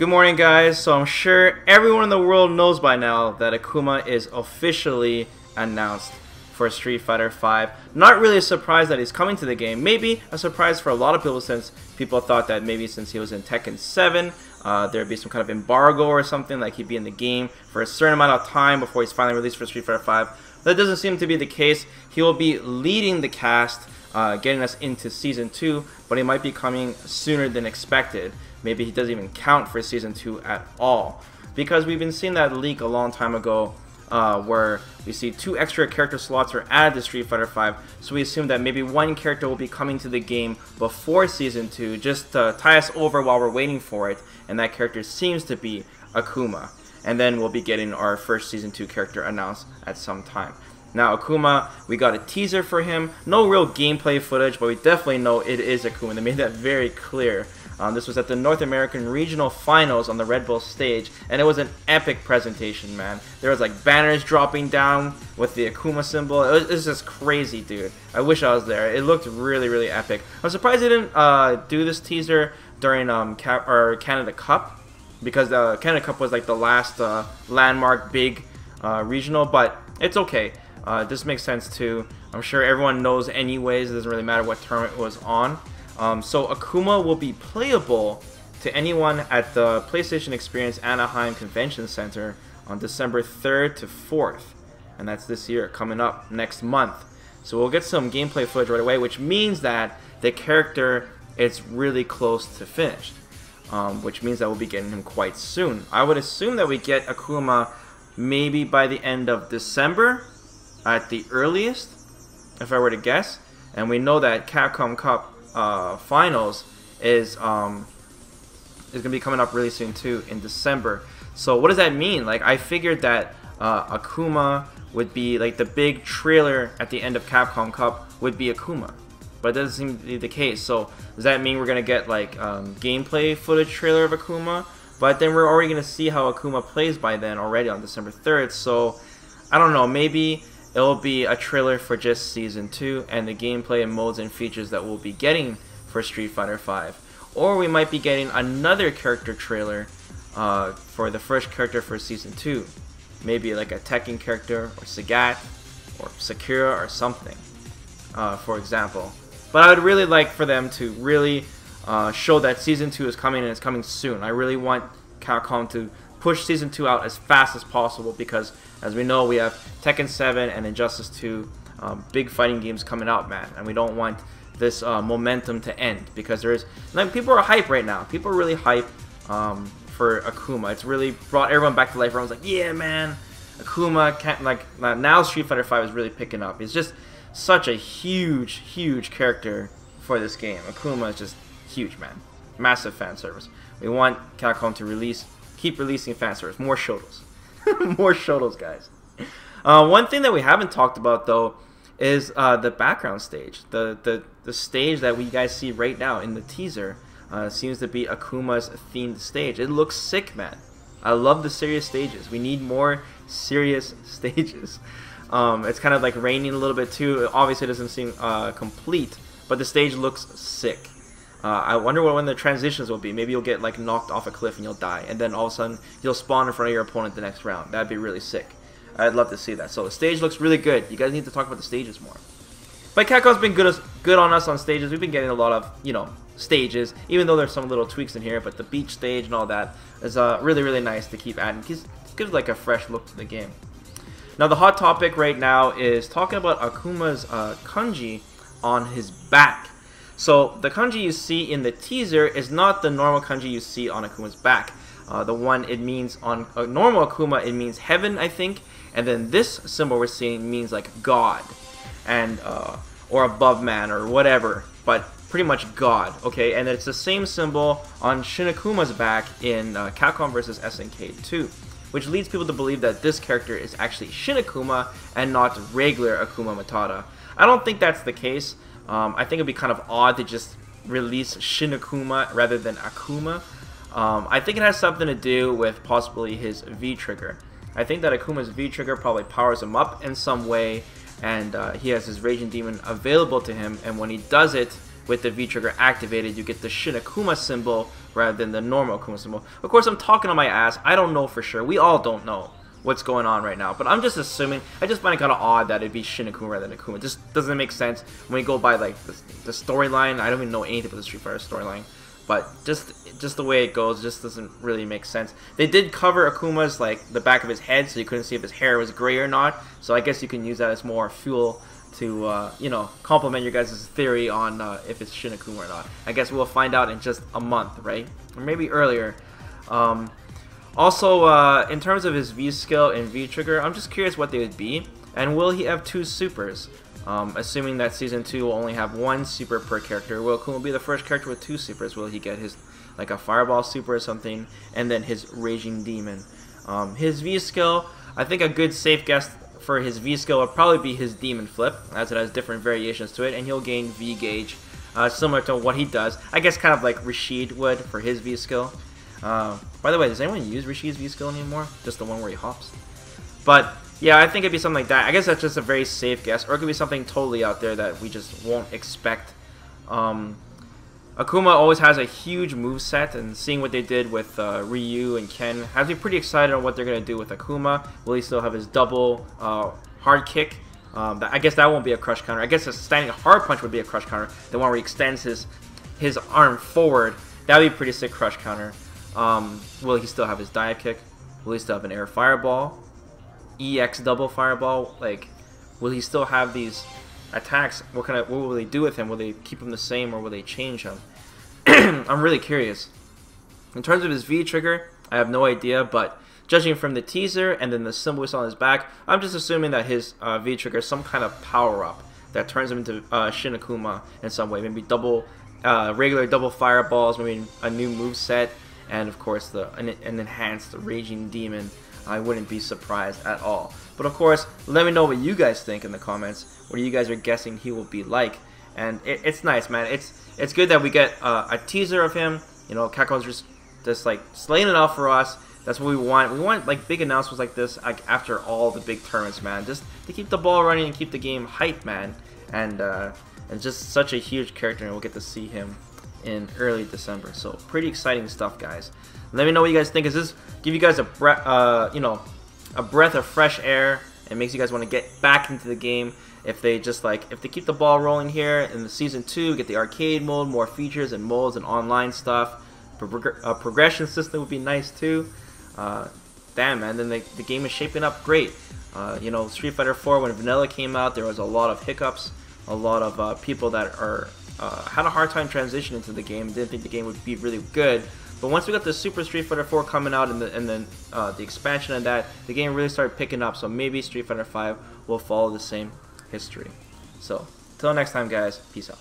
Good morning, guys. So I'm sure everyone in the world knows by now that Akuma is officially announced for Street Fighter V. Not really a surprise that he's coming to the game. Maybe a surprise for a lot of people, since people thought that maybe since he was in Tekken 7, there'd be some kind of embargo or something, like he'd be in the game for a certain amount of time before he's finally released for Street Fighter V. That doesn't seem to be the case. He will be leading the cast, getting us into Season 2, but he might be coming sooner than expected. Maybe he doesn't even count for Season 2 at all. Because we've been seeing that leak a long time ago, where we see 2 extra character slots are added to Street Fighter V, so we assume that maybe one character will be coming to the game before Season 2, just to tie us over while we're waiting for it, and that character seems to be Akuma. And then we'll be getting our first Season 2 character announced at some time. Now Akuma, we got a teaser for him, no real gameplay footage, but we definitely know it is Akuma. They made that very clear. This was at the North American Regional Finals on the Red Bull stage, and it was an epic presentation, man. There was like banners dropping down with the Akuma symbol. It was just crazy, dude. I wish I was there. It looked really, really epic. I'm surprised they didn't do this teaser during Canada Cup, because the Canada Cup was like the last landmark big regional, but it's okay. This makes sense too. I'm sure everyone knows anyways. It doesn't really matter what tournament it was on. So Akuma will be playable to anyone at the PlayStation Experience Anaheim Convention Center on December 3rd to 4th. And that's this year, coming up next month. So we'll get some gameplay footage right away, which means that the character is really close to finished. Which means that we'll be getting him quite soon. I would assume that we get Akuma maybe by the end of December at the earliest, if I were to guess. And we know that Capcom Cup finals is gonna be coming up really soon too, in December. So what does that mean? Like, I figured that Akuma would be like the big trailer at the end of Capcom Cup would be Akuma, but it doesn't seem to be the case. So does that mean we're gonna get like gameplay footage trailer of Akuma? But then we're already gonna see how Akuma plays by then already on December 3rd. So I don't know, maybe it'll be a trailer for just Season 2 and the gameplay and modes and features that we'll be getting for Street Fighter V. Or we might be getting another character trailer for the first character for Season 2. Maybe like a Tekken character, or Sagat, or Sakura, or something, for example. But I would really like for them to really show that Season 2 is coming, and it's coming soon. I really want Capcom to push Season 2 out as fast as possible, because as we know, we have Tekken 7 and Injustice 2 big fighting games coming out, man, and we don't want this momentum to end, because there is, like, people are hype right now. People are really hype for Akuma. It's really brought everyone back to life. Everyone's like, yeah, man, Akuma can't, like, now Street Fighter V is really picking up. It's just such a huge character for this game. Akuma is just huge, man. Massive fan service. We want Capcom to keep releasing fan service. More Shotos. More Shotos, guys. One thing that we haven't talked about, though, is the background stage. The stage that we guys see right now in the teaser seems to be Akuma's themed stage. It looks sick, man. I love the serious stages. We need more serious stages. It's kind of like raining a little bit too. Obviously, it doesn't seem complete, but the stage looks sick. I wonder when the transitions will be. Maybe you'll get like knocked off a cliff and you'll die, and then all of a sudden you'll spawn in front of your opponent the next round. That'd be really sick. I'd love to see that. So the stage looks really good. You guys need to talk about the stages more. But Capcom's been good on us on stages. We've been getting a lot of, you know, stages, even though there's some little tweaks in here. But the beach stage and all that is really nice to keep adding. It gives like a fresh look to the game. Now the hot topic right now is talking about Akuma's kanji on his back. So the kanji you see in the teaser is not the normal kanji you see on Akuma's back. The one it means on a normal Akuma, it means heaven, I think, and then this symbol we're seeing means like God, and or above man or whatever, but pretty much God. Okay, and it's the same symbol on Shin Akuma's back in Capcom vs SNK 2, which leads people to believe that this character is actually Shin Akuma and not regular Akuma Matata. I don't think that's the case. I think it'd be kind of odd to just release Shin Akuma rather than Akuma. I think it has something to do with possibly his V-trigger. I think that Akuma's V-trigger probably powers him up in some way, and he has his Raging Demon available to him, and when he does it, with the V-trigger activated, you get the Shin Akuma symbol rather than the normal Akuma symbol. Of course, I'm talking on my ass. I don't know for sure. We all don't know what's going on right now, but I'm just assuming. I just find it kind of odd that it'd be Shin Akuma rather than Akuma. It just doesn't make sense when you go by like the storyline. I don't even know anything about the Street Fighter storyline, but just the way it goes just doesn't really make sense. They did cover Akuma's like the back of his head, so you couldn't see if his hair was gray or not. So I guess you can use that as more fuel to you know, complement your guys' theory on if it's Shin Akuma or not. I guess we'll find out in just a month, right? Or maybe earlier. Also, in terms of his V skill and V trigger, I'm just curious what they would be, and will he have 2 supers? Assuming that Season 2 will only have 1 super per character, will Akuma be the first character with 2 supers? Will he get his, like a Fireball super or something, and then his Raging Demon? His V skill, I think a good safe guess for his V skill would probably be his Demon Flip, as it has different variations to it, and he'll gain V gauge, similar to what he does. I guess kind of like Rashid would for his V skill. By the way, does anyone use Rashid's V skill anymore? Just the one where he hops? But yeah, I think it'd be something like that. I guess that's just a very safe guess, or it could be something totally out there that we just won't expect. Akuma always has a huge moveset, and seeing what they did with Ryu and Ken has me pretty excited on what they're going to do with Akuma. Will he still have his double hard kick? I guess that won't be a crush counter. I guess a standing hard punch would be a crush counter. The one where he extends his arm forward. That would be a pretty sick crush counter. Will he still have his dive kick? Will he still have an air fireball? EX double fireball? Like, will he still have these attacks? What will they do with him? Will they keep him the same, or will they change him? I'm really curious. In terms of his V trigger, I have no idea, but judging from the teaser and then the symbol we saw on his back, I'm just assuming that his V trigger is some kind of power up that turns him into Shin Akuma in some way. Maybe double, regular double fireballs, maybe a new move set, and of course an enhanced Raging Demon. I wouldn't be surprised at all. But of course, let me know what you guys think in the comments. What you guys are guessing he will be like. And it's nice, man. It's good that we get a teaser of him. You know, Capcom's just like slaying it out for us. That's what we want. We want like big announcements like this, like after all the big tournaments, man. Just to keep the ball running and keep the game hyped, man. And just such a huge character, and we'll get to see him in early December. So pretty exciting stuff, guys. Let me know what you guys think. Does this give you guys a breath, you know, a breath of fresh air? It makes you guys want to get back into the game. If they keep the ball rolling here in the Season 2, get the arcade mode, more features and modes and online stuff. A progression system would be nice too. Damn, man, then the game is shaping up great. You know, Street Fighter 4, when Vanilla came out, there was a lot of hiccups, a lot of people that had a hard time transitioning into the game, didn't think the game would be really good. But once we got the Super Street Fighter 4 coming out and then the expansion of that, the game really started picking up. So maybe Street Fighter 5 will follow the same history. So, till next time, guys, peace out.